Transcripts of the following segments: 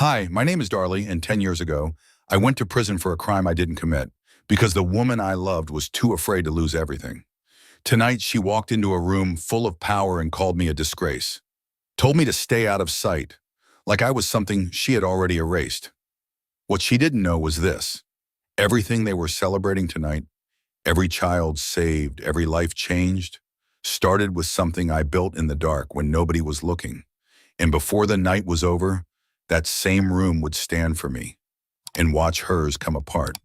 Hi, my name is Darley, and 10 years ago, I went to prison for a crime I didn't commit because the woman I loved was too afraid to lose everything. Tonight, she walked into a room full of power and called me a disgrace. Told me to stay out of sight, like I was something she had already erased. What she didn't know was this. Everything they were celebrating tonight, every child saved, every life changed, started with something I built in the dark when nobody was looking. And before the night was over, that same room would stand for me and watch hers come apart.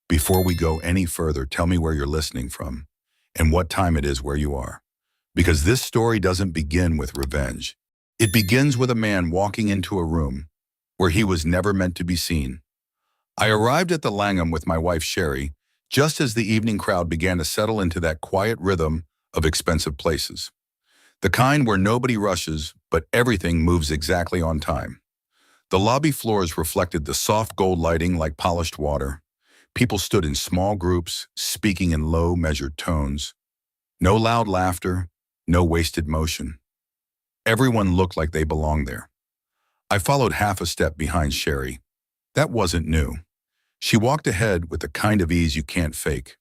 Before we go any further, tell me where you're listening from and what time it is where you are. Because this story doesn't begin with revenge. It begins with a man walking into a room where he was never meant to be seen. I arrived at the Langham with my wife Sherry just as the evening crowd began to settle into that quiet rhythm of expensive places. The kind where nobody rushes, but everything moves exactly on time. The lobby floors reflected the soft gold lighting like polished water. People stood in small groups, speaking in low, measured tones. No loud laughter, no wasted motion. Everyone looked like they belonged there. I followed half a step behind Sherry. That wasn't new. She walked ahead with the kind of ease you can't fake.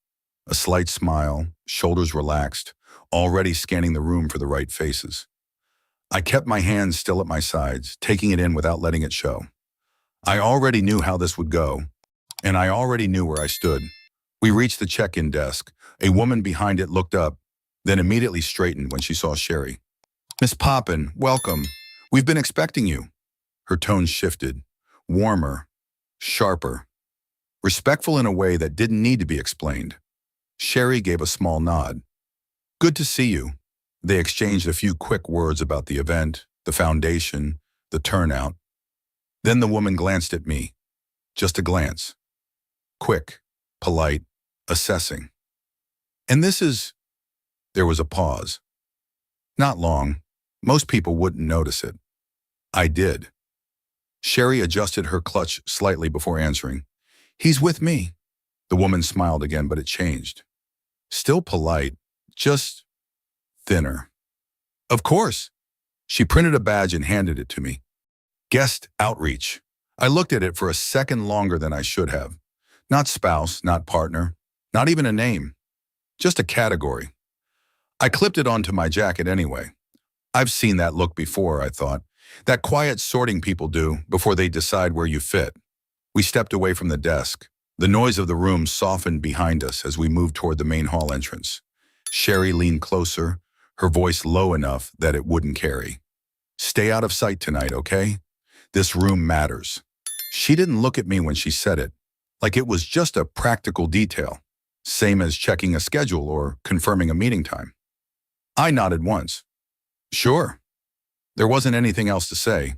A slight smile, shoulders relaxed, already scanning the room for the right faces. I kept my hands still at my sides, taking it in without letting it show. I already knew how this would go, and I already knew where I stood. We reached the check-in desk. A woman behind it looked up, then immediately straightened when she saw Sherry. "Miss Poppin, welcome. We've been expecting you." Her tone shifted, warmer, sharper, respectful in a way that didn't need to be explained. Sherry gave a small nod. "Good to see you." They exchanged a few quick words about the event, the foundation, the turnout. Then the woman glanced at me. Just a glance. Quick, polite, assessing. "And this is—" There was a pause. Not long. Most people wouldn't notice it. I did. Sherry adjusted her clutch slightly before answering. "He's with me." The woman smiled again, but it changed. Still polite, just thinner. "Of course." She printed a badge and handed it to me. Guest outreach. I looked at it for a second longer than I should have. Not spouse, not partner, not even a name. Just a category. I clipped it onto my jacket anyway. I've seen that look before, I thought. That quiet sorting people do before they decide where you fit. We stepped away from the desk. The noise of the room softened behind us as we moved toward the main hall entrance. Sherry leaned closer, her voice low enough that it wouldn't carry. "Stay out of sight tonight, okay? This room matters." She didn't look at me when she said it, like it was just a practical detail, same as checking a schedule or confirming a meeting time. I nodded once. Sure. There wasn't anything else to say.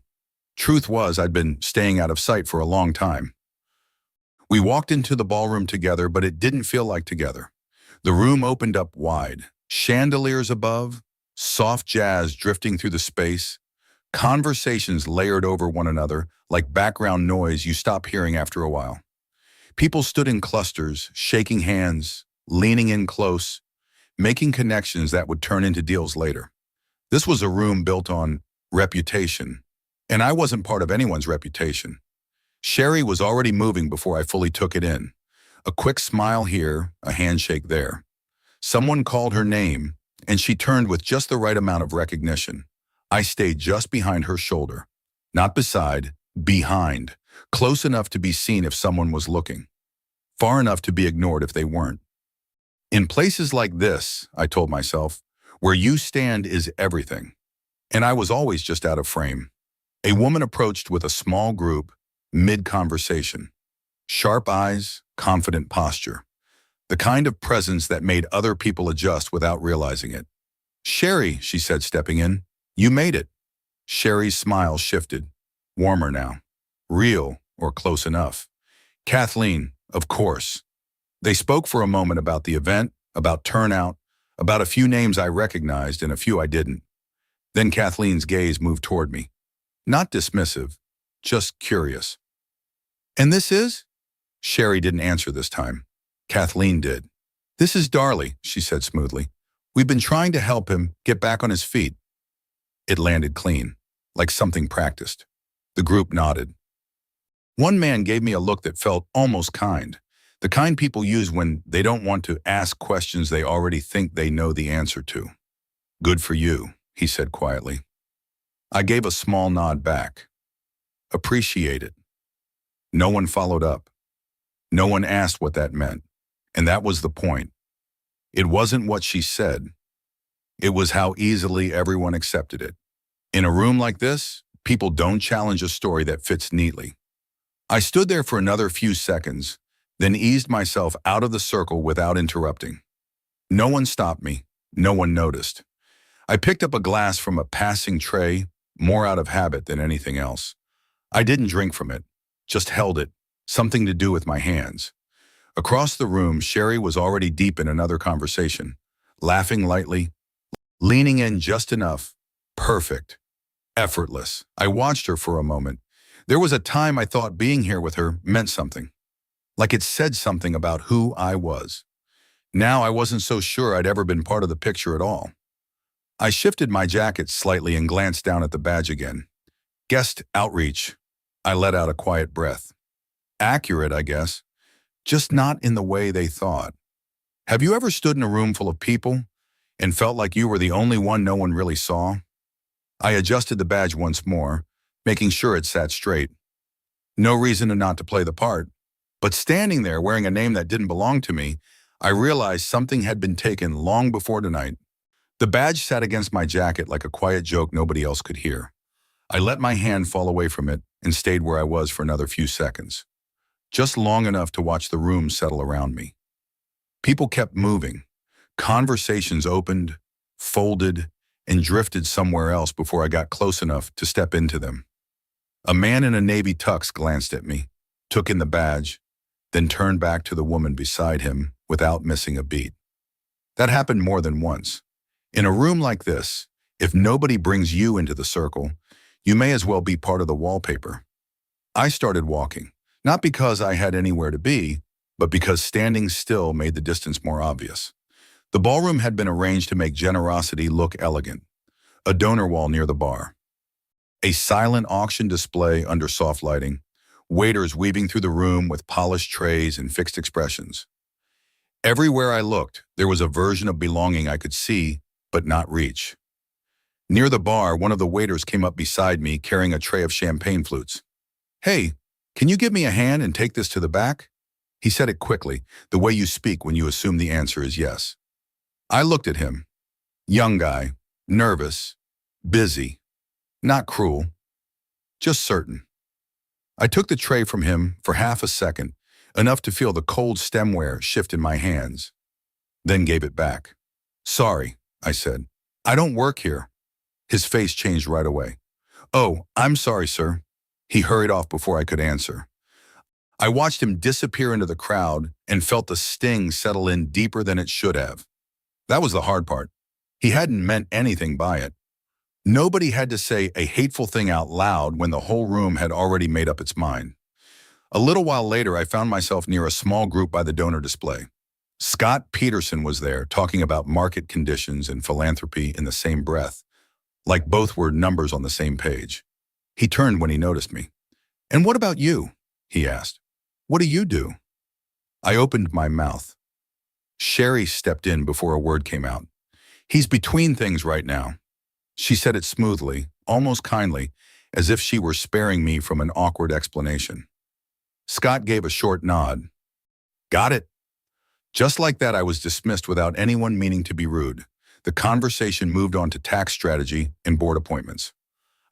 Truth was, I'd been staying out of sight for a long time. We walked into the ballroom together, but it didn't feel like together. The room opened up wide. Chandeliers above, soft jazz drifting through the space, conversations layered over one another like background noise you stop hearing after a while. People stood in clusters, shaking hands, leaning in close, making connections that would turn into deals later. This was a room built on reputation, and I wasn't part of anyone's reputation. Sherry was already moving before I fully took it in. A quick smile here, a handshake there. Someone called her name, and she turned with just the right amount of recognition. I stayed just behind her shoulder. Not beside, behind. Close enough to be seen if someone was looking. Far enough to be ignored if they weren't. In places like this, I told myself, where you stand is everything. And I was always just out of frame. A woman approached with a small group, mid-conversation. Sharp eyes, confident posture. The kind of presence that made other people adjust without realizing it. "Sherry," she said, stepping in, "you made it." Sherry's smile shifted, warmer now. "Real, or close enough." "Kathleen, of course." They spoke for a moment about the event, about turnout, about a few names I recognized and a few I didn't. Then Kathleen's gaze moved toward me. Not dismissive, just curious. "And this is?" Sherry didn't answer this time. Kathleen did. "This is Darley," she said smoothly. "We've been trying to help him get back on his feet." It landed clean, like something practiced. The group nodded. One man gave me a look that felt almost kind, the kind people use when they don't want to ask questions they already think they know the answer to. Good for you, he said quietly. I gave a small nod back. Appreciate it. No one followed up. No one asked what that meant. And that was the point. It wasn't what she said. It was how easily everyone accepted it. In a room like this, people don't challenge a story that fits neatly. I stood there for another few seconds, then eased myself out of the circle without interrupting. No one stopped me. No one noticed. I picked up a glass from a passing tray, more out of habit than anything else. I didn't drink from it, just held it, something to do with my hands. Across the room, Sherry was already deep in another conversation, laughing lightly, leaning in just enough. Perfect. Effortless. I watched her for a moment. There was a time I thought being here with her meant something, like it said something about who I was. Now I wasn't so sure I'd ever been part of the picture at all. I shifted my jacket slightly and glanced down at the badge again. Guest outreach. I let out a quiet breath. Accurate, I guess, just not in the way they thought. Have you ever stood in a room full of people and felt like you were the only one no one really saw? I adjusted the badge once more, making sure it sat straight. No reason to not to play the part, but standing there wearing a name that didn't belong to me, I realized something had been taken long before tonight. The badge sat against my jacket like a quiet joke nobody else could hear. I let my hand fall away from it and stayed where I was for another few seconds, just long enough to watch the room settle around me. People kept moving. Conversations opened, folded, and drifted somewhere else before I got close enough to step into them. A man in a navy tux glanced at me, took in the badge, then turned back to the woman beside him without missing a beat. That happened more than once. In a room like this, if nobody brings you into the circle, you may as well be part of the wallpaper. I started walking, not because I had anywhere to be, but because standing still made the distance more obvious. The ballroom had been arranged to make generosity look elegant. A donor wall near the bar. A silent auction display under soft lighting. Waiters weaving through the room with polished trays and fixed expressions. Everywhere I looked, there was a version of belonging I could see, but not reach. Near the bar, one of the waiters came up beside me carrying a tray of champagne flutes. "Hey, can you give me a hand and take this to the back?" He said it quickly, the way you speak when you assume the answer is yes. I looked at him. Young guy, nervous, busy, not cruel, just certain. I took the tray from him for half a second, enough to feel the cold stemware shift in my hands, then gave it back. "Sorry," I said. "I don't work here." His face changed right away. "Oh, I'm sorry, sir." He hurried off before I could answer. I watched him disappear into the crowd and felt the sting settle in deeper than it should have. That was the hard part. He hadn't meant anything by it. Nobody had to say a hateful thing out loud when the whole room had already made up its mind. A little while later, I found myself near a small group by the donor display. Scott Peterson was there, talking about market conditions and philanthropy in the same breath, like both were numbers on the same page. He turned when he noticed me. "And what about you?" he asked. "What do you do?" I opened my mouth. Sherry stepped in before a word came out. "He's between things right now." She said it smoothly, almost kindly, as if she were sparing me from an awkward explanation. Scott gave a short nod. "Got it." Just like that, I was dismissed without anyone meaning to be rude. The conversation moved on to tax strategy and board appointments.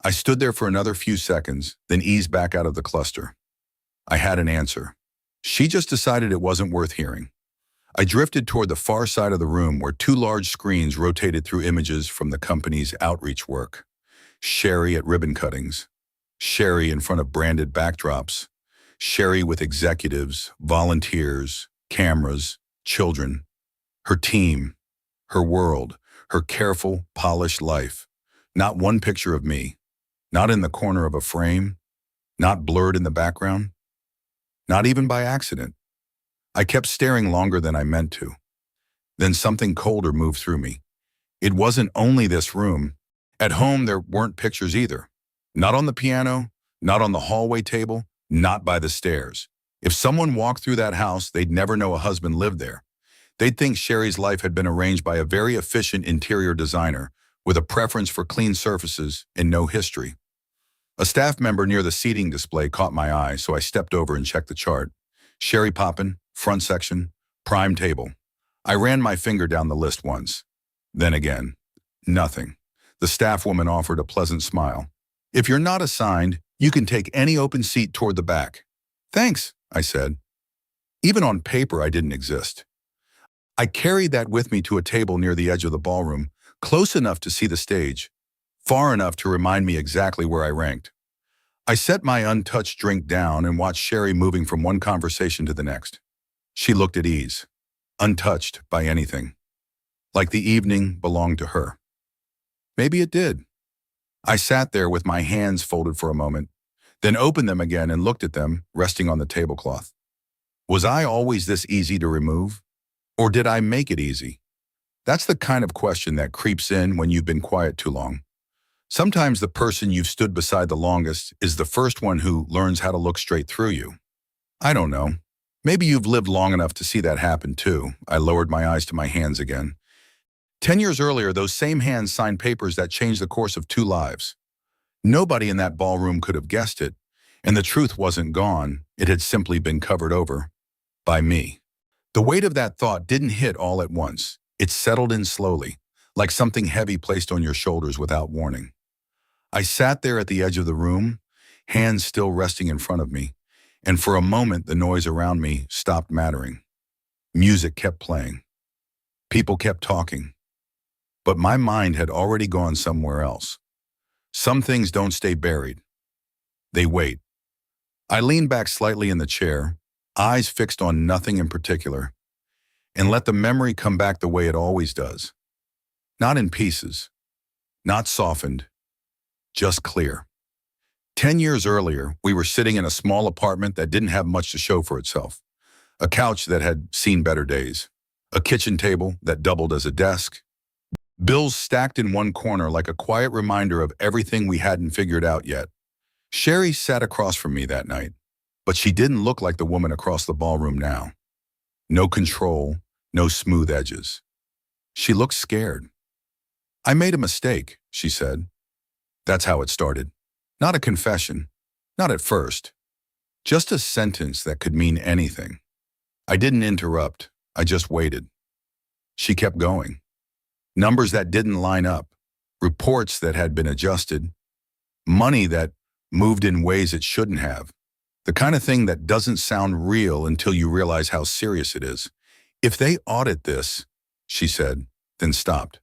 I stood there for another few seconds, then eased back out of the cluster. I had an answer. She just decided it wasn't worth hearing. I drifted toward the far side of the room where two large screens rotated through images from the company's outreach work. Sherry at ribbon cuttings. Sherry in front of branded backdrops. Sherry with executives, volunteers, cameras, children. Her team, her world, her careful, polished life. Not one picture of me. Not in the corner of a frame. Not blurred in the background. Not even by accident. I kept staring longer than I meant to. Then something colder moved through me. It wasn't only this room. At home, there weren't pictures either. Not on the piano, Not on the hallway table, not by the stairs. If someone walked through that house, they'd never know a husband lived there. They'd think Sherry's life had been arranged by a very efficient interior designer with a preference for clean surfaces and no history. A staff member near the seating display caught my eye, so I stepped over and checked the chart. Sherry Poppin, front section, prime table. I ran my finger down the list once. Then again, nothing. The staff woman offered a pleasant smile. If you're not assigned, you can take any open seat toward the back. Thanks, I said. Even on paper, I didn't exist. I carried that with me to a table near the edge of the ballroom, close enough to see the stage, far enough to remind me exactly where I ranked. I set my untouched drink down and watched Sherry moving from one conversation to the next. She looked at ease, untouched by anything, like the evening belonged to her. Maybe it did. I sat there with my hands folded for a moment, then opened them again and looked at them, resting on the tablecloth. Was I always this easy to remove? Or did I make it easy? That's the kind of question that creeps in when you've been quiet too long. Sometimes the person you've stood beside the longest is the first one who learns how to look straight through you. I don't know. Maybe you've lived long enough to see that happen too. I lowered my eyes to my hands again. 10 years earlier, those same hands signed papers that changed the course of 2 lives. Nobody in that ballroom could have guessed it, and the truth wasn't gone. It had simply been covered over by me. The weight of that thought didn't hit all at once. It settled in slowly, like something heavy placed on your shoulders without warning. I sat there at the edge of the room, hands still resting in front of me, and for a moment the noise around me stopped mattering. Music kept playing. People kept talking. But my mind had already gone somewhere else. Some things don't stay buried. They wait. I leaned back slightly in the chair, eyes fixed on nothing in particular, and let the memory come back the way it always does. Not in pieces, not softened, just clear. 10 years earlier, we were sitting in a small apartment that didn't have much to show for itself. A couch that had seen better days. A kitchen table that doubled as a desk. Bills stacked in one corner like a quiet reminder of everything we hadn't figured out yet. Sherry sat across from me that night, but she didn't look like the woman across the ballroom now. No control, no smooth edges. She looked scared. I made a mistake, she said. That's how it started. Not a confession, not at first. Just a sentence that could mean anything. I didn't interrupt, I just waited. She kept going. Numbers that didn't line up, reports that had been adjusted, money that moved in ways it shouldn't have. The kind of thing that doesn't sound real until you realize how serious it is. If they audit this, she said, then stopped.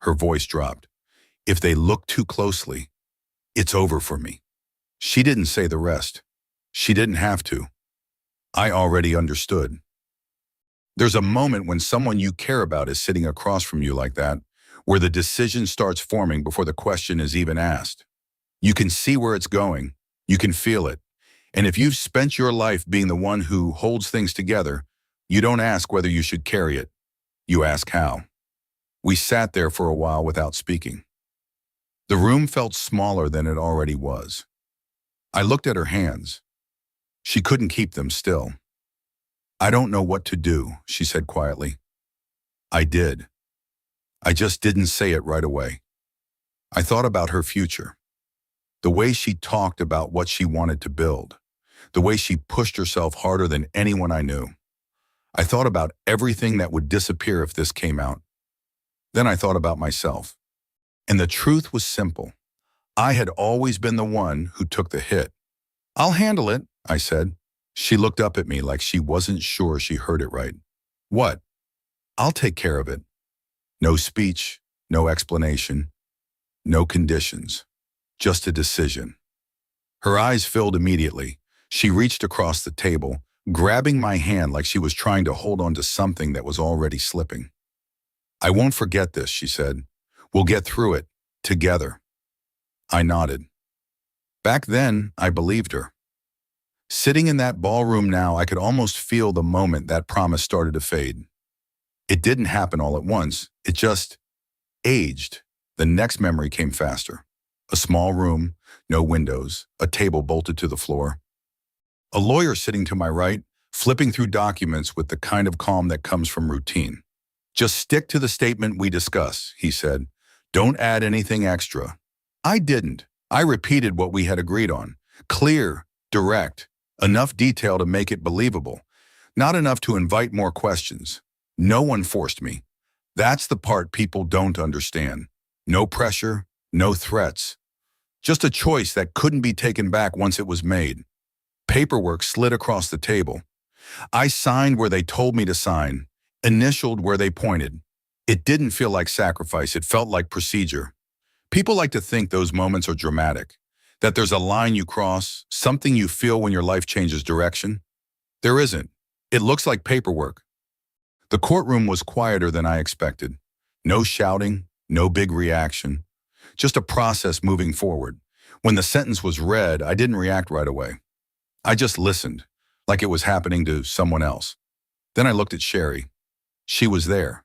Her voice dropped. If they look too closely, it's over for me. She didn't say the rest. She didn't have to. I already understood. There's a moment when someone you care about is sitting across from you like that, where the decision starts forming before the question is even asked. You can see where it's going. You can feel it. And if you've spent your life being the one who holds things together, you don't ask whether you should carry it. You ask how. We sat there for a while without speaking. The room felt smaller than it already was. I looked at her hands. She couldn't keep them still. I don't know what to do, she said quietly. I did. I just didn't say it right away. I thought about her future. The way she talked about what she wanted to build. The way she pushed herself harder than anyone I knew. I thought about everything that would disappear if this came out. Then I thought about myself. And the truth was simple. I had always been the one who took the hit. I'll handle it, I said. She looked up at me like she wasn't sure she heard it right. What? I'll take care of it. No speech, no explanation, no conditions, just a decision. Her eyes filled immediately. She reached across the table, grabbing my hand like she was trying to hold on to something that was already slipping. I won't forget this, she said. We'll get through it, together. I nodded. Back then, I believed her. Sitting in that ballroom now, I could almost feel the moment that promise started to fade. It didn't happen all at once. It just aged. The next memory came faster. A small room, no windows, a table bolted to the floor. A lawyer sitting to my right, flipping through documents with the kind of calm that comes from routine. "Just stick to the statement we discuss," he said. "Don't add anything extra." I didn't. I repeated what we had agreed on. Clear, direct, enough detail to make it believable. Not enough to invite more questions. No one forced me. That's the part people don't understand. No pressure, no threats. Just a choice that couldn't be taken back once it was made. Paperwork slid across the table. I signed where they told me to sign, initialed where they pointed. It didn't feel like sacrifice, it felt like procedure. People like to think those moments are dramatic, that there's a line you cross, something you feel when your life changes direction. There isn't. It looks like paperwork. The courtroom was quieter than I expected. No shouting, no big reaction. Just a process moving forward. When the sentence was read, I didn't react right away. I just listened, like it was happening to someone else. Then I looked at Sherry. She was there,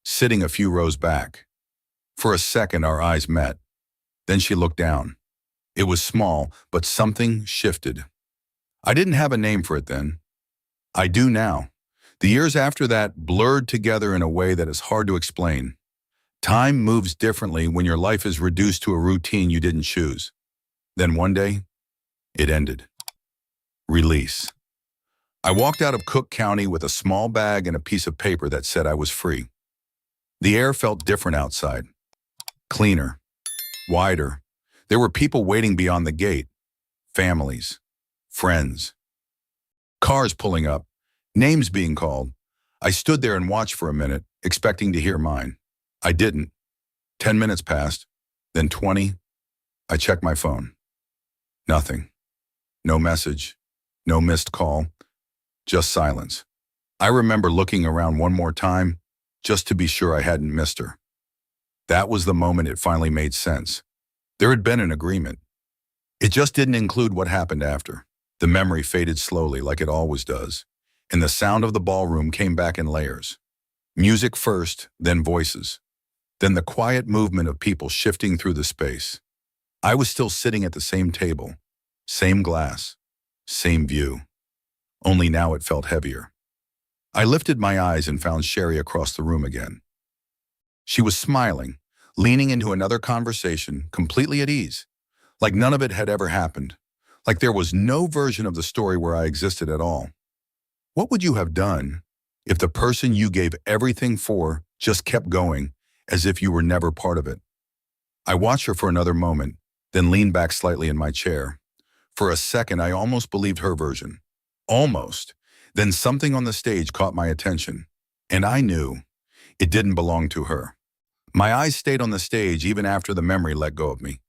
sitting a few rows back. For a second, our eyes met. Then she looked down. It was small, but something shifted. I didn't have a name for it then. I do now. The years after that blurred together in a way that is hard to explain. Time moves differently when your life is reduced to a routine you didn't choose. Then one day, it ended. Release. I walked out of Cook County with a small bag and a piece of paper that said I was free. The air felt different outside. Cleaner. Wider. There were people waiting beyond the gate. Families. Friends. Cars pulling up. Names being called. I stood there and watched for a minute, expecting to hear mine. I didn't. 10 minutes passed, then 20. I checked my phone. Nothing. No message. No missed call. Just silence. I remember looking around one more time, just to be sure I hadn't missed her. That was the moment it finally made sense. There had been an agreement. It just didn't include what happened after. The memory faded slowly, like it always does, and the sound of the ballroom came back in layers. Music first, then voices. Then the quiet movement of people shifting through the space. I was still sitting at the same table, same glass, same view. Only now it felt heavier. I lifted my eyes and found Sherry across the room again. She was smiling, leaning into another conversation, completely at ease, like none of it had ever happened, like there was no version of the story where I existed at all. What would you have done if the person you gave everything for just kept going as if you were never part of it? I watched her for another moment, then leaned back slightly in my chair. For a second, I almost believed her version. Almost. Then something on the stage caught my attention, and I knew it didn't belong to her. My eyes stayed on the stage even after the memory let go of me.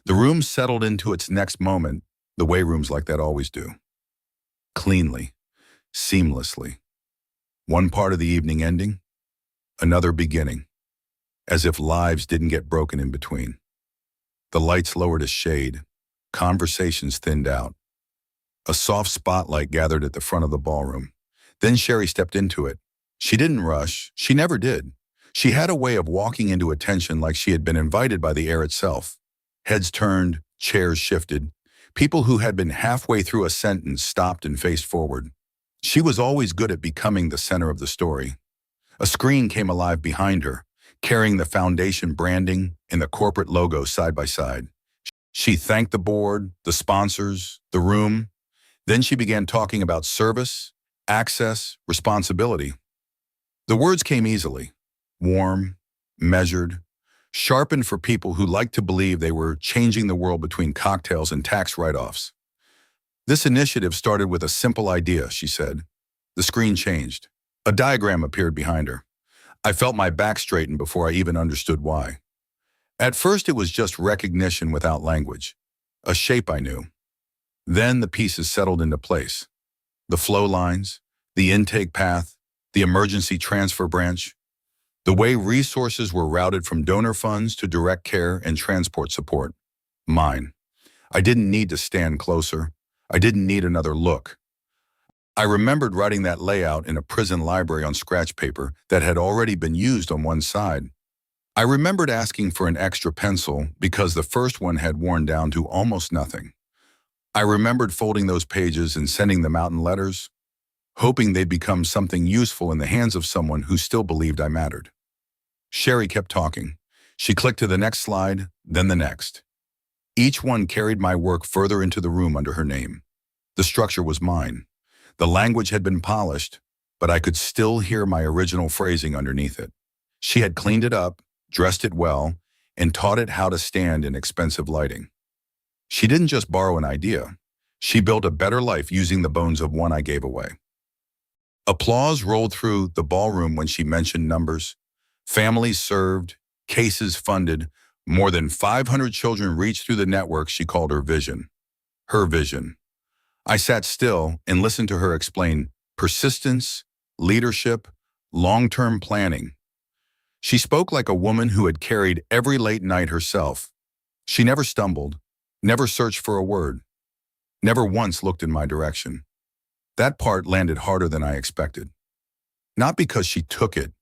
The room settled into its next moment, the way rooms like that always do. Cleanly, seamlessly. One part of the evening ending, another beginning, as if lives didn't get broken in between. The lights lowered a shade, conversations thinned out. A soft spotlight gathered at the front of the ballroom. Then Sherry stepped into it. She didn't rush. She never did. She had a way of walking into attention like she had been invited by the air itself. Heads turned, chairs shifted. People who had been halfway through a sentence stopped and faced forward. She was always good at becoming the center of the story. A screen came alive behind her, carrying the foundation branding and the corporate logo side by side. She thanked the board, the sponsors, the room. Then she began talking about service, access, responsibility. The words came easily, warm, measured, sharpened for people who liked to believe they were changing the world between cocktails and tax write-offs. This initiative started with a simple idea, she said. The screen changed. A diagram appeared behind her. I felt my back straighten before I even understood why. At first, it was just recognition without language, a shape I knew. Then the pieces settled into place. The flow lines, the intake path, the emergency transfer branch, the way resources were routed from donor funds to direct care and transport support. Mine. I didn't need to stand closer. I didn't need another look. I remembered writing that layout in a prison library on scratch paper that had already been used on one side. I remembered asking for an extra pencil because the first one had worn down to almost nothing. I remembered folding those pages and sending them out in letters, hoping they'd become something useful in the hands of someone who still believed I mattered. Sherry kept talking. She clicked to the next slide, then the next. Each one carried my work further into the room under her name. The structure was mine. The language had been polished, but I could still hear my original phrasing underneath it. She had cleaned it up, dressed it well, and taught it how to stand in expensive lighting. She didn't just borrow an idea. She built a better life using the bones of one I gave away. Applause rolled through the ballroom when she mentioned numbers. Families served, cases funded, more than 500 children reached through the network she called her vision. Her vision. I sat still and listened to her explain persistence, leadership, long-term planning. She spoke like a woman who had carried every late night herself. She never stumbled, never searched for a word, never once looked in my direction. That part landed harder than I expected. Not because she took it,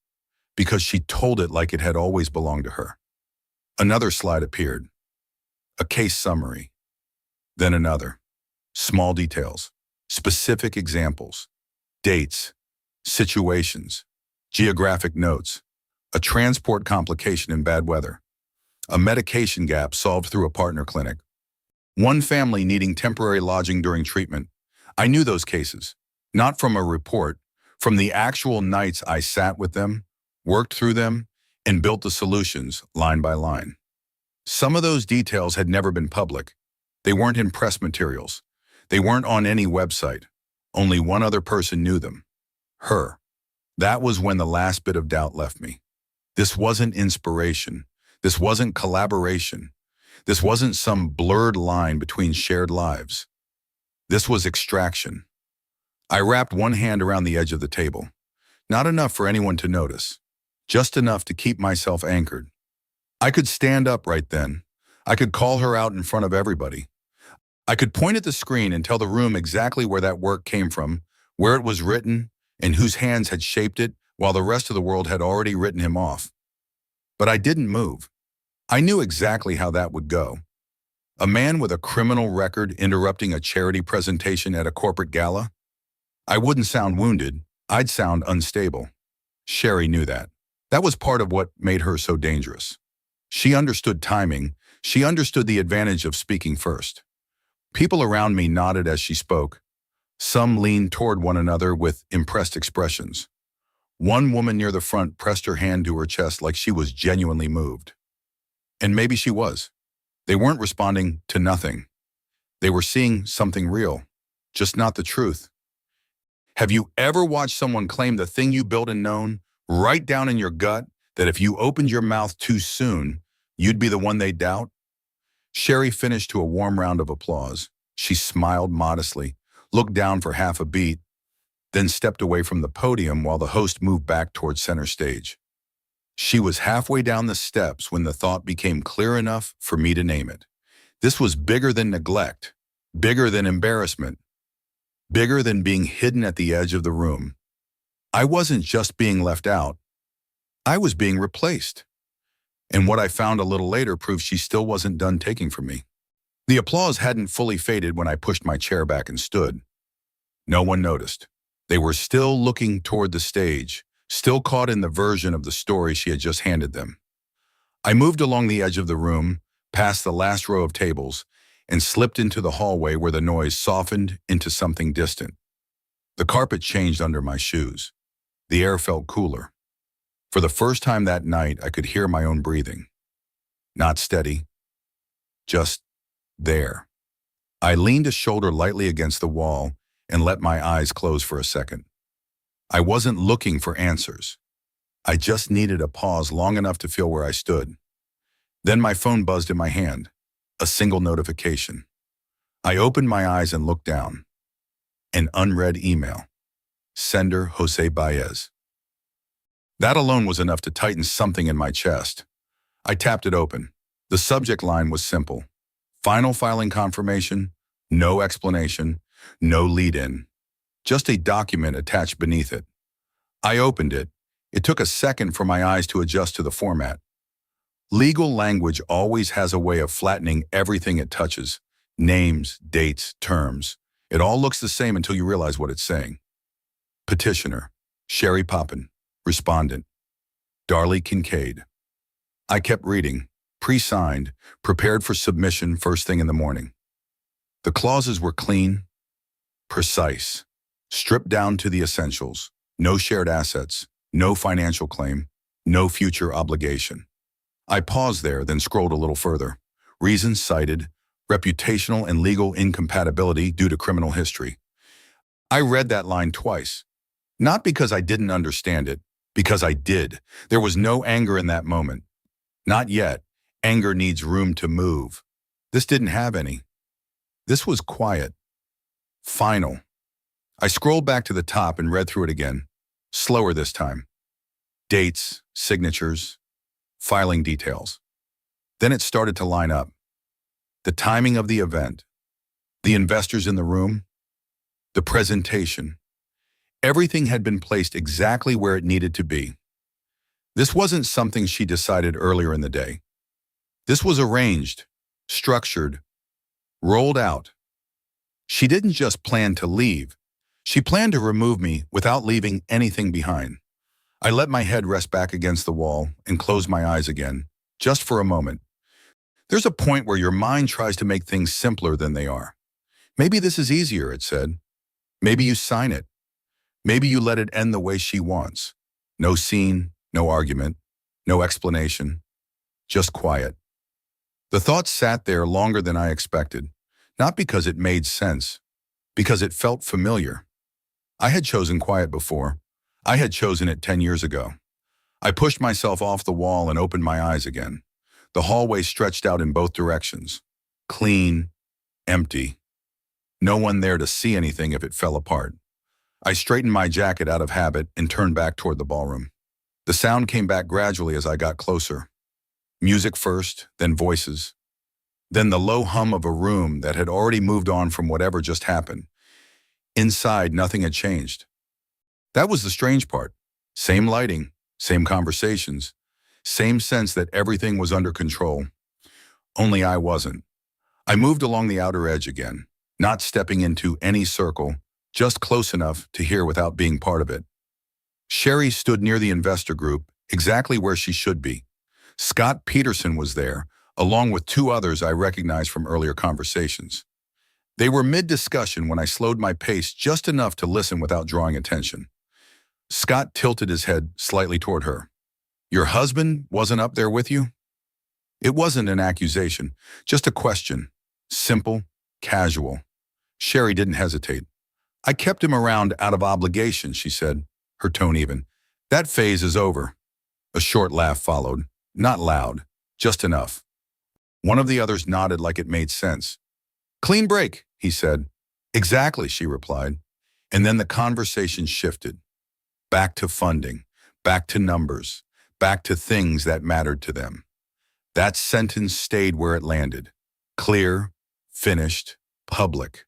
because she told it like it had always belonged to her. Another slide appeared. A case summary. Then another. Small details, specific examples, dates, situations, geographic notes, a transport complication in bad weather, a medication gap solved through a partner clinic, one family needing temporary lodging during treatment. I knew those cases, not from a report, from the actual nights I sat with them, worked through them, and built the solutions line by line. Some of those details had never been public. They weren't in press materials. They weren't on any website. Only one other person knew them. Her. That was when the last bit of doubt left me. This wasn't inspiration. This wasn't collaboration. This wasn't some blurred line between shared lives. This was extraction. I wrapped one hand around the edge of the table. Not enough for anyone to notice. Just enough to keep myself anchored. I could stand up right then. I could call her out in front of everybody. I could point at the screen and tell the room exactly where that work came from, where it was written, and whose hands had shaped it, while the rest of the world had already written him off. But I didn't move. I knew exactly how that would go. A man with a criminal record interrupting a charity presentation at a corporate gala? I wouldn't sound wounded. I'd sound unstable. Sherry knew that. That was part of what made her so dangerous. She understood timing. She understood the advantage of speaking first. People around me nodded as she spoke. Some leaned toward one another with impressed expressions. One woman near the front pressed her hand to her chest like she was genuinely moved. And maybe she was. They weren't responding to nothing. They were seeing something real, just not the truth. Have you ever watched someone claim the thing you built and known, right down in your gut, that if you opened your mouth too soon, you'd be the one they doubt? Sherry finished to a warm round of applause. She smiled modestly, looked down for half a beat, then stepped away from the podium while the host moved back towards center stage. She was halfway down the steps when the thought became clear enough for me to name it. This was bigger than neglect, bigger than embarrassment, bigger than being hidden at the edge of the room. I wasn't just being left out. I was being replaced. And what I found a little later proved she still wasn't done taking from me. The applause hadn't fully faded when I pushed my chair back and stood. No one noticed. They were still looking toward the stage, still caught in the version of the story she had just handed them. I moved along the edge of the room, past the last row of tables, and slipped into the hallway where the noise softened into something distant. The carpet changed under my shoes. The air felt cooler. For the first time that night, I could hear my own breathing. Not steady, just there. I leaned a shoulder lightly against the wall and let my eyes close for a second. I wasn't looking for answers. I just needed a pause long enough to feel where I stood. Then my phone buzzed in my hand, a single notification. I opened my eyes and looked down. An unread email. Sender Jose Baez. That alone was enough to tighten something in my chest. I tapped it open. The subject line was simple. Final filing confirmation, no explanation, no lead-in. Just a document attached beneath it. I opened it. It took a second for my eyes to adjust to the format. Legal language always has a way of flattening everything it touches. Names, dates, terms. It all looks the same until you realize what it's saying. Petitioner, Sherry Poppin. Respondent, Darley Kincaid. I kept reading, pre-signed, prepared for submission first thing in the morning. The clauses were clean, precise, stripped down to the essentials. No shared assets, no financial claim, no future obligation. I paused there, then scrolled a little further. Reasons cited, reputational and legal incompatibility due to criminal history. I read that line twice. Not because I didn't understand it, because I did. There was no anger in that moment. Not yet. Anger needs room to move. This didn't have any. This was quiet. Final. I scrolled back to the top and read through it again. Slower this time. Dates, signatures, filing details. Then it started to line up. The timing of the event, the investors in the room, the presentation. Everything had been placed exactly where it needed to be. This wasn't something she decided earlier in the day. This was arranged, structured, rolled out. She didn't just plan to leave. She planned to remove me without leaving anything behind. I let my head rest back against the wall and closed my eyes again, just for a moment. There's a point where your mind tries to make things simpler than they are. Maybe this is easier, it said. Maybe you sign it. Maybe you let it end the way she wants. No scene, no argument, no explanation, just quiet. The thought sat there longer than I expected, not because it made sense, because it felt familiar. I had chosen quiet before. I had chosen it 10 years ago. I pushed myself off the wall and opened my eyes again. The hallway stretched out in both directions. Clean, empty. No one there to see anything if it fell apart. I straightened my jacket out of habit and turned back toward the ballroom. The sound came back gradually as I got closer. Music first, then voices. Then the low hum of a room that had already moved on from whatever just happened. Inside, nothing had changed. That was the strange part. Same lighting, same conversations, same sense that everything was under control. Only I wasn't. I moved along the outer edge again, not stepping into any circle, just close enough to hear without being part of it. Sherry stood near the investor group, exactly where she should be. Scott Peterson was there, along with two others I recognized from earlier conversations. They were mid-discussion when I slowed my pace just enough to listen without drawing attention. Scott tilted his head slightly toward her. Your husband wasn't up there with you? It wasn't an accusation, just a question. Simple, casual. Sherry didn't hesitate. I kept him around out of obligation, she said, her tone even. That phase is over. A short laugh followed, not loud, just enough. One of the others nodded like it made sense. Clean break, he said. Exactly, she replied. And then the conversation shifted. Back to funding, back to numbers, back to things that mattered to them. That sentence stayed where it landed. Clear, finished, public.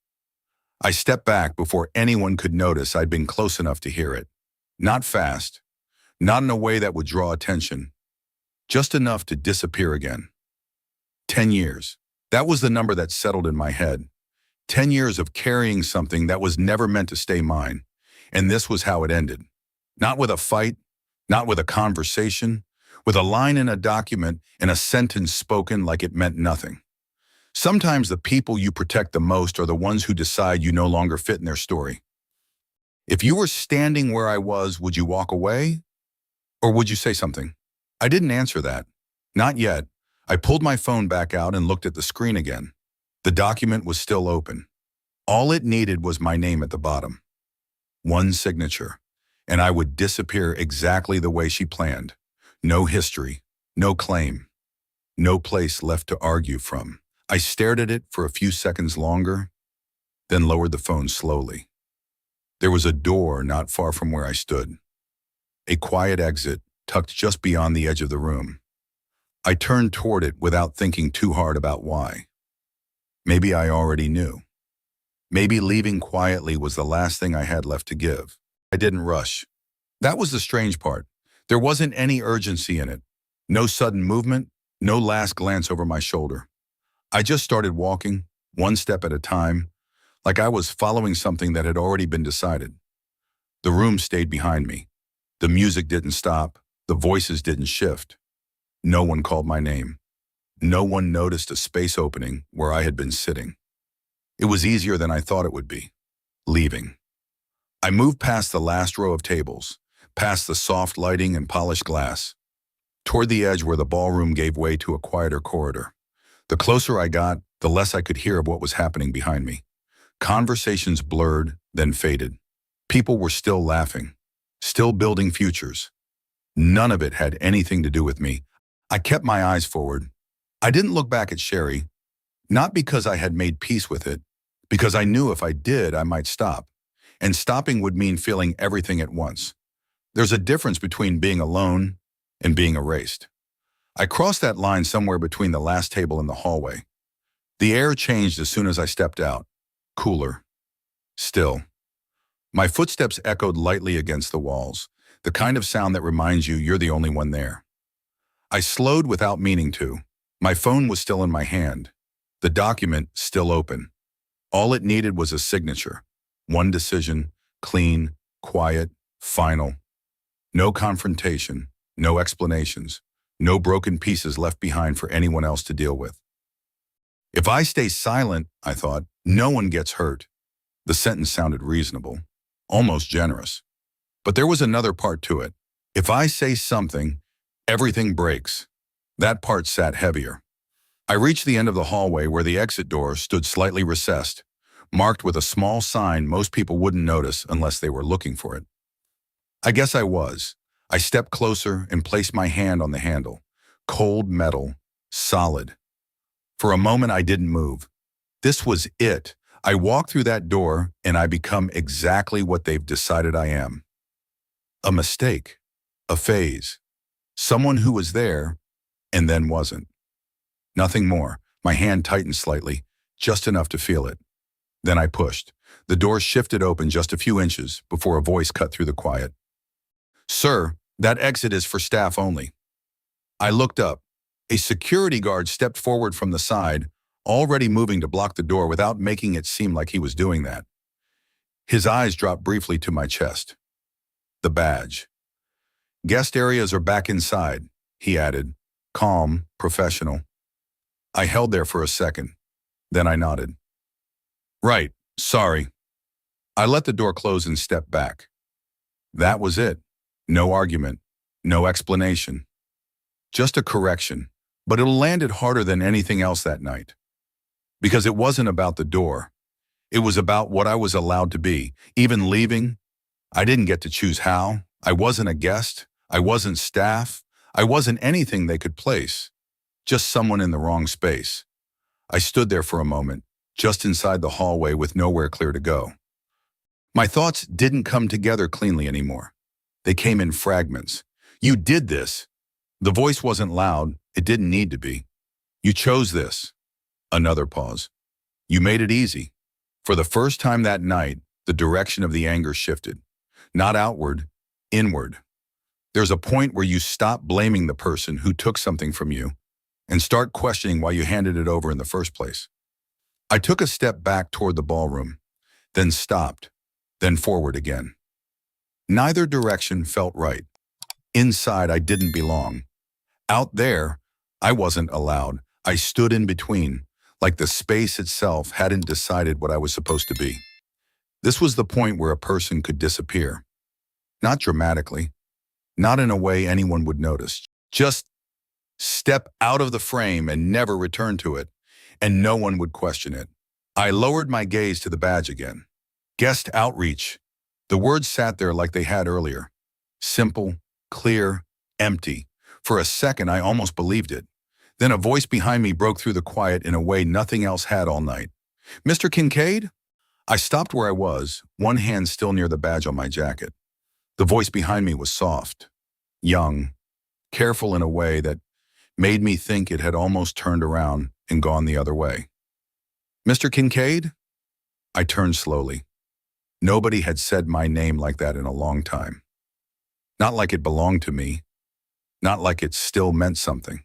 I stepped back before anyone could notice I'd been close enough to hear it. Not fast, not in a way that would draw attention, just enough to disappear again. 10 years. That was the number that settled in my head. 10 years of carrying something that was never meant to stay mine. And this was how it ended. Not with a fight, not with a conversation, with a line in a document and a sentence spoken like it meant nothing. Sometimes the people you protect the most are the ones who decide you no longer fit in their story. If you were standing where I was, would you walk away? Or would you say something? I didn't answer that. Not yet. I pulled my phone back out and looked at the screen again. The document was still open. All it needed was my name at the bottom. One signature, and I would disappear exactly the way she planned. No history, no claim, no place left to argue from. I stared at it for a few seconds longer, then lowered the phone slowly. There was a door not far from where I stood. A quiet exit tucked just beyond the edge of the room. I turned toward it without thinking too hard about why. Maybe I already knew. Maybe leaving quietly was the last thing I had left to give. I didn't rush. That was the strange part. There wasn't any urgency in it. No sudden movement, No last glance over my shoulder. I just started walking, one step at a time, like I was following something that had already been decided. The room stayed behind me. The music didn't stop. The voices didn't shift. No one called my name. No one noticed a space opening where I had been sitting. It was easier than I thought it would be. Leaving. I moved past the last row of tables, past the soft lighting and polished glass, toward the edge where the ballroom gave way to a quieter corridor. The closer I got, the less I could hear of what was happening behind me. Conversations blurred, then faded. People were still laughing, still building futures. None of it had anything to do with me. I kept my eyes forward. I didn't look back at Sherry, not because I had made peace with it, because I knew if I did, I might stop. And stopping would mean feeling everything at once. There's a difference between being alone and being erased. I crossed that line somewhere between the last table and the hallway. The air changed as soon as I stepped out. Cooler. Still. My footsteps echoed lightly against the walls, the kind of sound that reminds you you're the only one there. I slowed without meaning to. My phone was still in my hand. The document still open. All it needed was a signature. One decision, clean, quiet, final. No confrontation, no explanations, no broken pieces left behind for anyone else to deal with. If I stay silent, I thought, no one gets hurt. The sentence sounded reasonable, almost generous. But there was another part to it. If I say something, everything breaks. That part sat heavier. I reached the end of the hallway where the exit door stood slightly recessed, marked with a small sign most people wouldn't notice unless they were looking for it. I guess I was. I stepped closer and placed my hand on the handle. Cold metal, solid. For a moment, I didn't move. This was it. I walk through that door and I become exactly what they've decided I am. A mistake, a phase, someone who was there and then wasn't. Nothing more. My hand tightened slightly, just enough to feel it. Then I pushed. The door shifted open just a few inches before a voice cut through the quiet. "Sir, that exit is for staff only." I looked up. A security guard stepped forward from the side, already moving to block the door without making it seem like he was doing that. His eyes dropped briefly to my chest. The badge. "Guest areas are back inside," he added, calm, professional. I held there for a second. Then I nodded. "Right, sorry." I let the door close and stepped back. That was it. No argument, no explanation. Just a correction, but it landed harder than anything else that night. Because it wasn't about the door. It was about what I was allowed to be. Even leaving, I didn't get to choose how. I wasn't a guest. I wasn't staff. I wasn't anything they could place. Just someone in the wrong space. I stood there for a moment, just inside the hallway with nowhere clear to go. My thoughts didn't come together cleanly anymore. They came in fragments. "You did this." The voice wasn't loud. It didn't need to be. "You chose this." Another pause. "You made it easy." For the first time that night, the direction of the anger shifted. Not outward, inward. There's a point where you stop blaming the person who took something from you and start questioning why you handed it over in the first place. I took a step back toward the ballroom, then stopped, then forward again. Neither direction felt right. Inside, I didn't belong. Out there, I wasn't allowed. I stood in between, like the space itself hadn't decided what I was supposed to be. This was the point where a person could disappear. Not dramatically, not in a way anyone would notice. Just step out of the frame and never return to it, and no one would question it. I lowered my gaze to the badge again. Guest outreach. The words sat there like they had earlier. Simple, clear, empty. For a second, I almost believed it. Then a voice behind me broke through the quiet in a way nothing else had all night. "Mr. Kincaid?" I stopped where I was, one hand still near the badge on my jacket. The voice behind me was soft, young, careful in a way that made me think it had almost turned around and gone the other way. "Mr. Kincaid?" I turned slowly. Nobody had said my name like that in a long time. Not like it belonged to me. Not like it still meant something.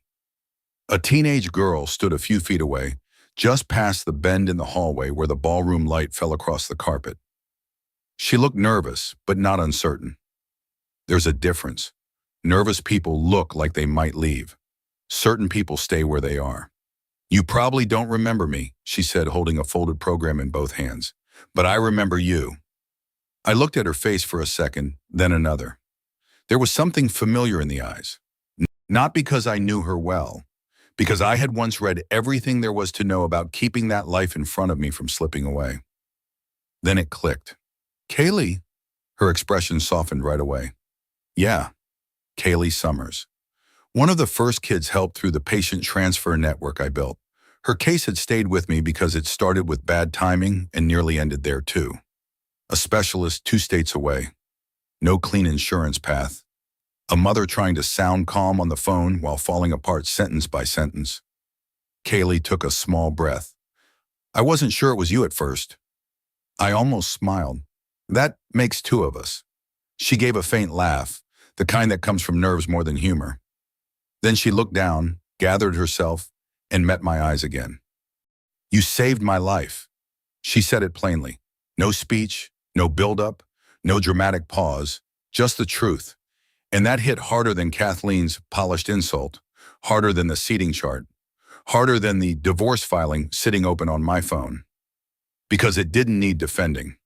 A teenage girl stood a few feet away, just past the bend in the hallway where the ballroom light fell across the carpet. She looked nervous, but not uncertain. There's a difference. Nervous people look like they might leave. Certain people stay where they are. You probably don't remember me, she said, holding a folded program in both hands. But I remember you. I looked at her face for a second, then another. There was something familiar in the eyes. Not because I knew her well, because I had once read everything there was to know about keeping that life in front of me from slipping away. Then it clicked. Kaylee? Her expression softened right away. Yeah, Kaylee Summers. One of the first kids helped through the patient transfer network I built. Her case had stayed with me because it started with bad timing and nearly ended there too. A specialist 2 states away. No clean insurance path. A mother trying to sound calm on the phone while falling apart sentence by sentence. Kaylee took a small breath. I wasn't sure it was you at first. I almost smiled. That makes 2 of us. She gave a faint laugh, the kind that comes from nerves more than humor. Then she looked down, gathered herself, and met my eyes again. You saved my life. She said it plainly. No speech, no build-up, no dramatic pause, just the truth. And that hit harder than Kathleen's polished insult, harder than the seating chart, harder than the divorce filing sitting open on my phone. Because it didn't need defending.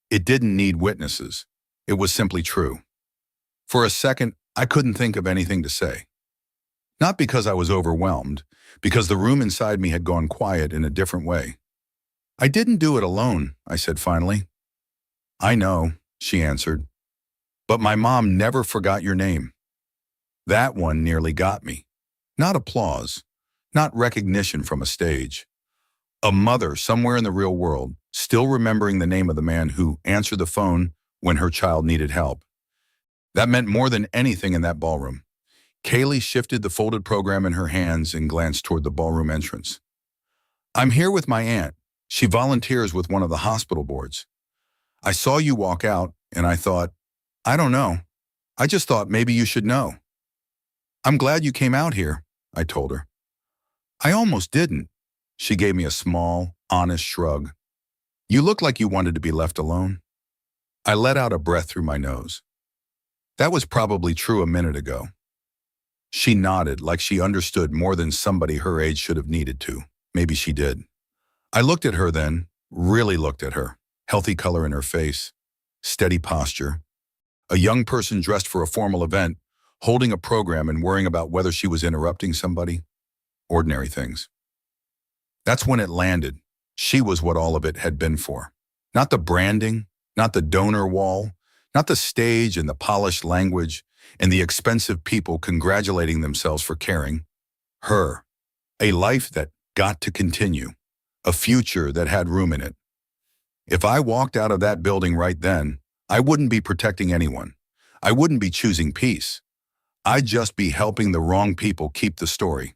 It didn't need witnesses. It was simply true. For a second, I couldn't think of anything to say. Not because I was overwhelmed, because the room inside me had gone quiet in a different way. I didn't do it alone, I said finally. I know, she answered. But my mom never forgot your name. That one nearly got me. Not applause, not recognition from a stage. A mother somewhere in the real world, still remembering the name of the man who answered the phone when her child needed help. That meant more than anything in that ballroom. Kaylee shifted the folded program in her hands and glanced toward the ballroom entrance. I'm here with my aunt. She volunteers with one of the hospital boards. I saw you walk out, and I thought, I don't know. I just thought maybe you should know. I'm glad you came out here, I told her. I almost didn't. She gave me a small, honest shrug. You look like you wanted to be left alone. I let out a breath through my nose. That was probably true a minute ago. She nodded like she understood more than somebody her age should have needed to. Maybe she did. I looked at her then, really looked at her. Healthy color in her face, steady posture. A young person dressed for a formal event, holding a program and worrying about whether she was interrupting somebody. Ordinary things. That's when it landed. She was what all of it had been for. Not the branding, not the donor wall, not the stage and the polished language and the expensive people congratulating themselves for caring. Her. A life that got to continue. A future that had room in it. If I walked out of that building right then, I wouldn't be protecting anyone. I wouldn't be choosing peace. I'd just be helping the wrong people keep the story.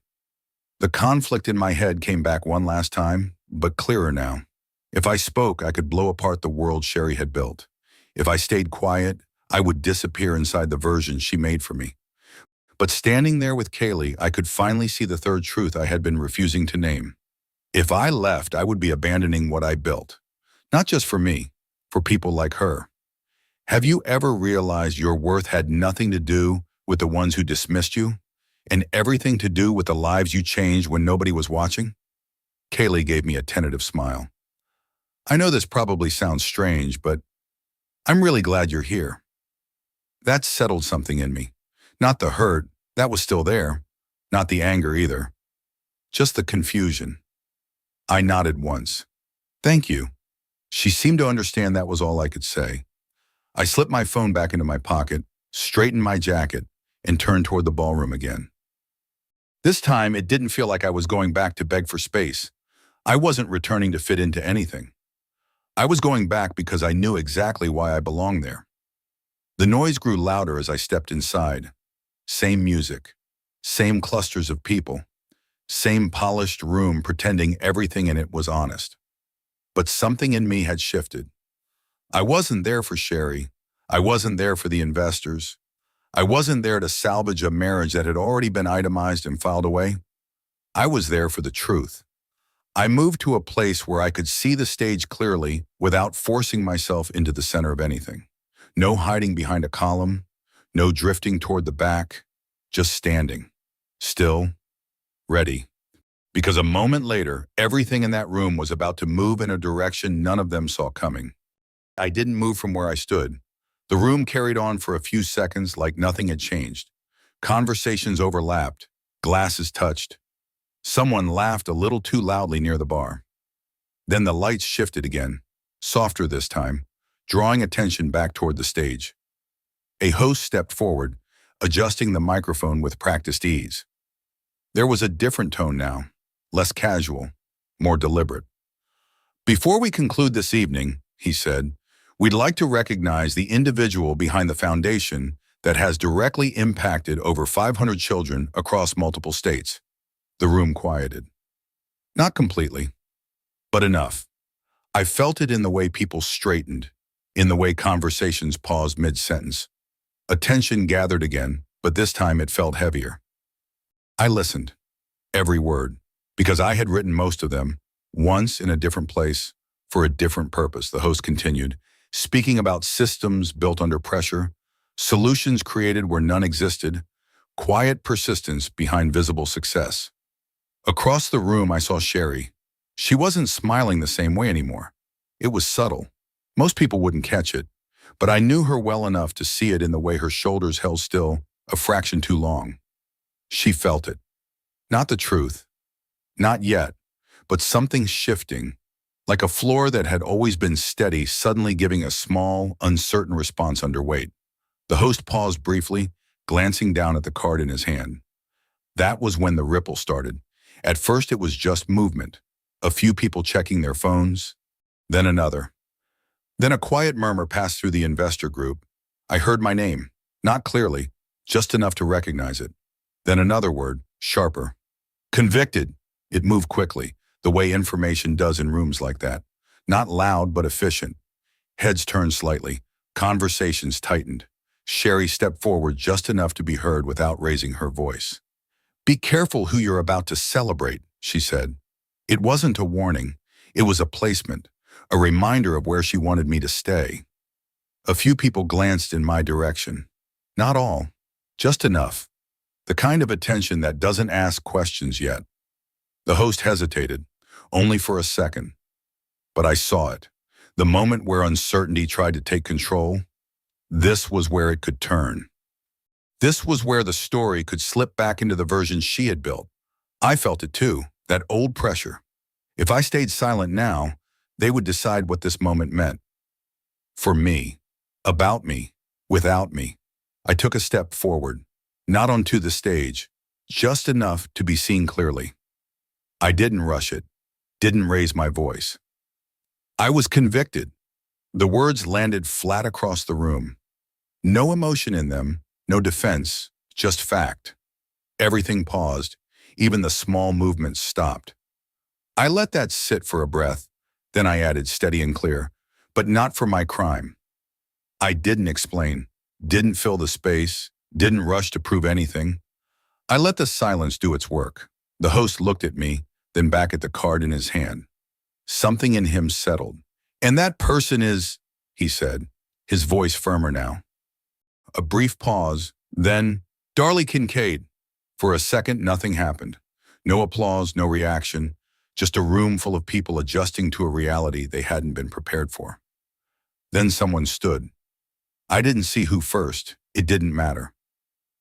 The conflict in my head came back one last time, but clearer now. If I spoke, I could blow apart the world Sherry had built. If I stayed quiet, I would disappear inside the version she made for me. But standing there with Kaylee, I could finally see the third truth I had been refusing to name. If I left, I would be abandoning what I built. Not just for me, for people like her. Have you ever realized your worth had nothing to do with the ones who dismissed you, and everything to do with the lives you changed when nobody was watching? Kaylee gave me a tentative smile. I know this probably sounds strange, but I'm really glad you're here. That settled something in me. Not the hurt, that was still there. Not the anger either. Just the confusion. I nodded once. Thank you. She seemed to understand that was all I could say. I slipped my phone back into my pocket, straightened my jacket, and turned toward the ballroom again. This time, it didn't feel like I was going back to beg for space. I wasn't returning to fit into anything. I was going back because I knew exactly why I belonged there. The noise grew louder as I stepped inside. Same music, same clusters of people, same polished room pretending everything in it was honest. But something in me had shifted. I wasn't there for Sherry. I wasn't there for the investors. I wasn't there to salvage a marriage that had already been itemized and filed away. I was there for the truth. I moved to a place where I could see the stage clearly without forcing myself into the center of anything. No hiding behind a column, no drifting toward the back, just standing, still, ready. Because a moment later, everything in that room was about to move in a direction none of them saw coming. I didn't move from where I stood. The room carried on for a few seconds like nothing had changed. Conversations overlapped, glasses touched. Someone laughed a little too loudly near the bar. Then the lights shifted again, softer this time, drawing attention back toward the stage. A host stepped forward, adjusting the microphone with practiced ease. There was a different tone now, less casual, more deliberate. "Before we conclude this evening," he said, "we'd like to recognize the individual behind the foundation that has directly impacted over 500 children across multiple states." The room quieted. Not completely, but enough. I felt it in the way people straightened, in the way conversations paused mid-sentence. Attention gathered again, but this time it felt heavier. I listened, every word, because I had written most of them, once in a different place, for a different purpose. The host continued, speaking about systems built under pressure, solutions created where none existed, quiet persistence behind visible success. Across the room, I saw Sherry. She wasn't smiling the same way anymore. It was subtle. Most people wouldn't catch it, but I knew her well enough to see it in the way her shoulders held still a fraction too long. She felt it. Not the truth. Not yet, but something shifting, like a floor that had always been steady suddenly giving a small, uncertain response under weight. The host paused briefly, glancing down at the card in his hand. That was when the ripple started. At first it was just movement, a few people checking their phones, then another. Then a quiet murmur passed through the investor group. I heard my name, not clearly, just enough to recognize it. Then another word, sharper. Convicted. It moved quickly, the way information does in rooms like that. Not loud, but efficient. Heads turned slightly. Conversations tightened. Sherry stepped forward just enough to be heard without raising her voice. "Be careful who you're about to celebrate," she said. It wasn't a warning. It was a placement, a reminder of where she wanted me to stay. A few people glanced in my direction. Not all, just enough. The kind of attention that doesn't ask questions yet. The host hesitated, only for a second. But I saw it. The moment where uncertainty tried to take control. This was where it could turn. This was where the story could slip back into the version she had built. I felt it too, that old pressure. If I stayed silent now, they would decide what this moment meant. For me, about me, without me. I took a step forward, not onto the stage, just enough to be seen clearly. I didn't rush it, didn't raise my voice. I was convicted. The words landed flat across the room. No emotion in them, no defense, just fact. Everything paused, even the small movements stopped. I let that sit for a breath, then I added steady and clear, but not for my crime. I didn't explain, didn't fill the space, didn't rush to prove anything. I let the silence do its work. The host looked at me, then back at the card in his hand. Something in him settled. "And that person is," he said, his voice firmer now. A brief pause, then, "Darlie Kincaid." For a second, nothing happened. No applause, no reaction, just a room full of people adjusting to a reality they hadn't been prepared for. Then someone stood. I didn't see who first. It didn't matter.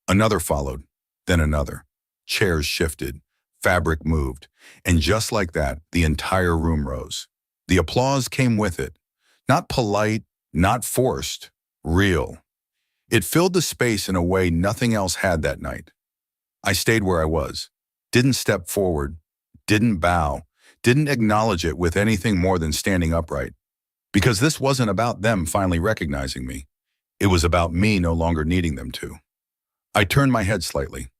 Another followed, then another. Chairs shifted, fabric moved, and just like that, the entire room rose. The applause came with it. Not polite, not forced, real. It filled the space in a way nothing else had that night. I stayed where I was, didn't step forward, didn't bow, didn't acknowledge it with anything more than standing upright. Because this wasn't about them finally recognizing me. It was about me no longer needing them to. I turned my head slightly.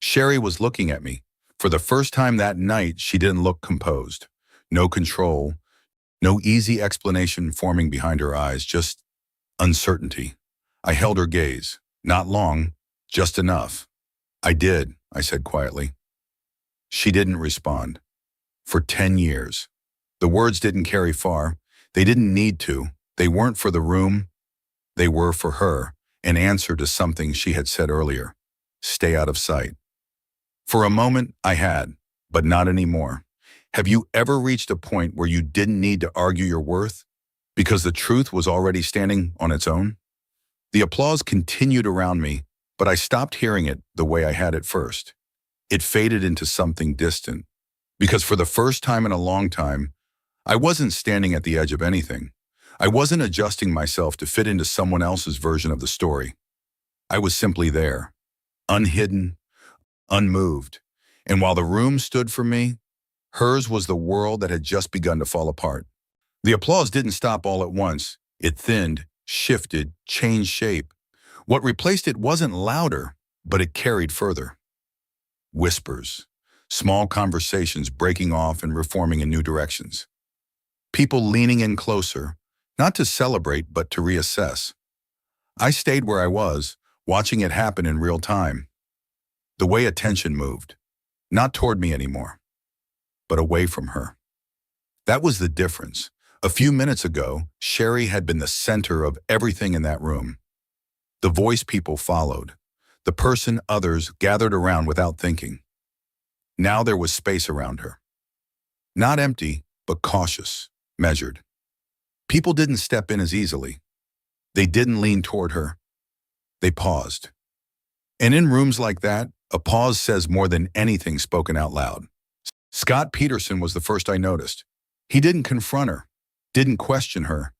Sherry was looking at me. For the first time that night, she didn't look composed. No control, no easy explanation forming behind her eyes, just uncertainty. I held her gaze. Not long, just enough. "I did," I said quietly. She didn't respond. For 10 years. The words didn't carry far. They didn't need to. They weren't for the room. They were for her, an answer to something she had said earlier. Stay out of sight. For a moment, I had, but not anymore. Have you ever reached a point where you didn't need to argue your worth because the truth was already standing on its own? The applause continued around me, but I stopped hearing it the way I had at first. It faded into something distant, because for the first time in a long time, I wasn't standing at the edge of anything. I wasn't adjusting myself to fit into someone else's version of the story. I was simply there, unhidden, unmoved. And while the room stood for me, hers was the world that had just begun to fall apart. The applause didn't stop all at once. It thinned, shifted, changed shape. What replaced it wasn't louder, but it carried further. Whispers, small conversations breaking off and reforming in new directions. People leaning in closer, not to celebrate, but to reassess. I stayed where I was, watching it happen in real time. The way attention moved, not toward me anymore, but away from her. That was the difference. A few minutes ago, Sherry had been the center of everything in that room. The voice people followed, the person others gathered around without thinking. Now there was space around her. Not empty, but cautious, measured. People didn't step in as easily. They didn't lean toward her. They paused. And in rooms like that, a pause says more than anything spoken out loud. Scott Peterson was the first I noticed. He didn't confront her, didn't question her.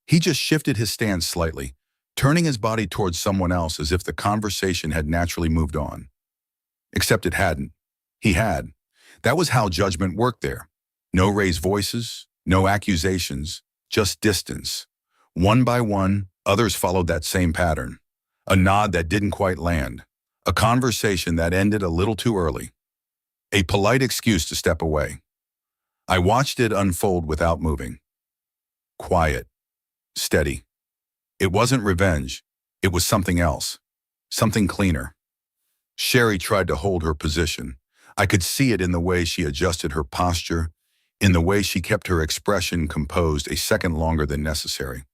He just shifted his stance slightly, turning his body towards someone else as if the conversation had naturally moved on. Except it hadn't. He had. That was how judgment worked there. No raised voices, no accusations, just distance. One by one, others followed that same pattern. A nod that didn't quite land. A conversation that ended a little too early. A polite excuse to step away. I watched it unfold without moving. Quiet. Steady. It wasn't revenge. It was something else. Something cleaner. Sherry tried to hold her position. I could see it in the way she adjusted her posture, in the way she kept her expression composed a second longer than necessary.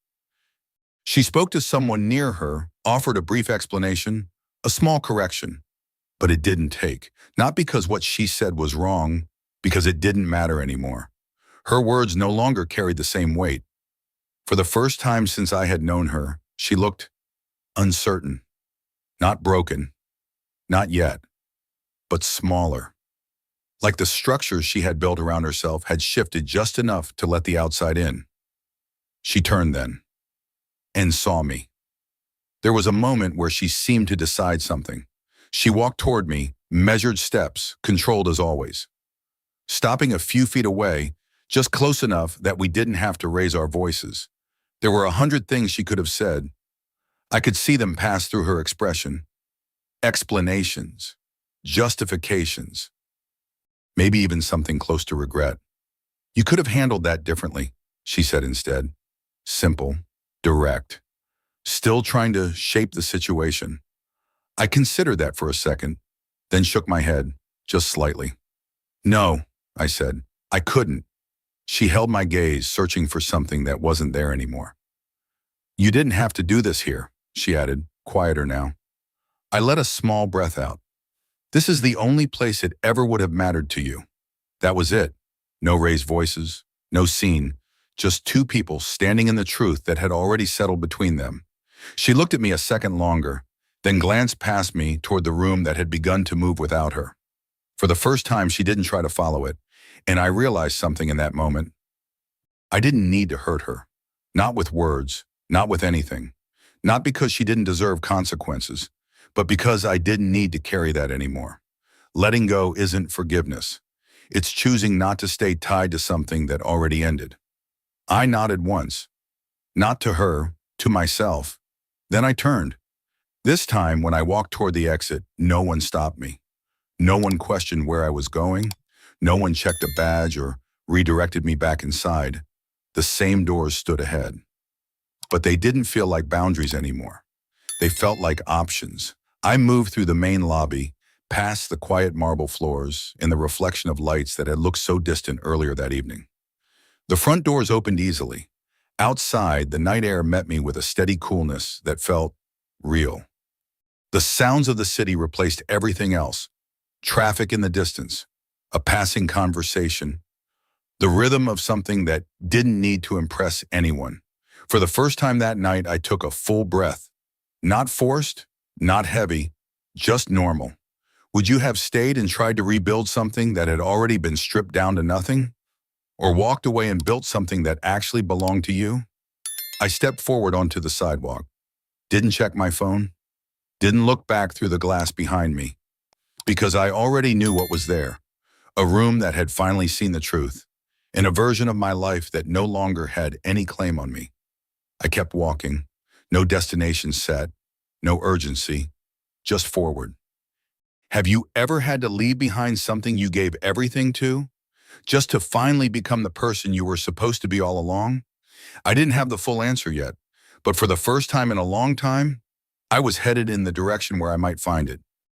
She spoke to someone near her, offered a brief explanation, a small correction, but it didn't take. Not because what she said was wrong, because it didn't matter anymore. Her words no longer carried the same weight. For the first time since I had known her, she looked uncertain, not broken, not yet, but smaller. Like the structures she had built around herself had shifted just enough to let the outside in. She turned then, and saw me. There was a moment where she seemed to decide something. She walked toward me, measured steps, controlled as always. Stopping a few feet away, just close enough that we didn't have to raise our voices. There were 100 things she could have said. I could see them pass through her expression. Explanations, justifications, maybe even something close to regret. You could have handled that differently, she said instead. Simple, direct, still trying to shape the situation. I considered that for a second, then shook my head, just slightly. No, I said, I couldn't. She held my gaze, searching for something that wasn't there anymore. You didn't have to do this here, she added, quieter now. I let a small breath out. This is the only place it ever would have mattered to you. That was it. No raised voices, no scene, just two people standing in the truth that had already settled between them. She looked at me a second longer, then glanced past me toward the room that had begun to move without her. For the first time, she didn't try to follow it, and I realized something in that moment. I didn't need to hurt her. Not with words, not with anything. Not because she didn't deserve consequences, but because I didn't need to carry that anymore. Letting go isn't forgiveness. It's choosing not to stay tied to something that already ended. I nodded once. Not to her, to myself. Then I turned. This time, when I walked toward the exit, no one stopped me. No one questioned where I was going. No one checked a badge or redirected me back inside. The same doors stood ahead. But they didn't feel like boundaries anymore. They felt like options. I moved through the main lobby, past the quiet marble floors in the reflection of lights that had looked so distant earlier that evening. The front doors opened easily. Outside, the night air met me with a steady coolness that felt real. The sounds of the city replaced everything else. Traffic in the distance, a passing conversation, the rhythm of something that didn't need to impress anyone. For the first time that night, I took a full breath. Not forced, not heavy, just normal. Would you have stayed and tried to rebuild something that had already been stripped down to nothing? Or walked away and built something that actually belonged to you? I stepped forward onto the sidewalk, didn't check my phone, didn't look back through the glass behind me, because I already knew what was there. A room that had finally seen the truth, in a version of my life that no longer had any claim on me. I kept walking, no destination set, no urgency, just forward. Have you ever had to leave behind something you gave everything to, just to finally become the person you were supposed to be all along? I didn't have the full answer yet, but for the first time in a long time, I was headed in the direction where I might find it.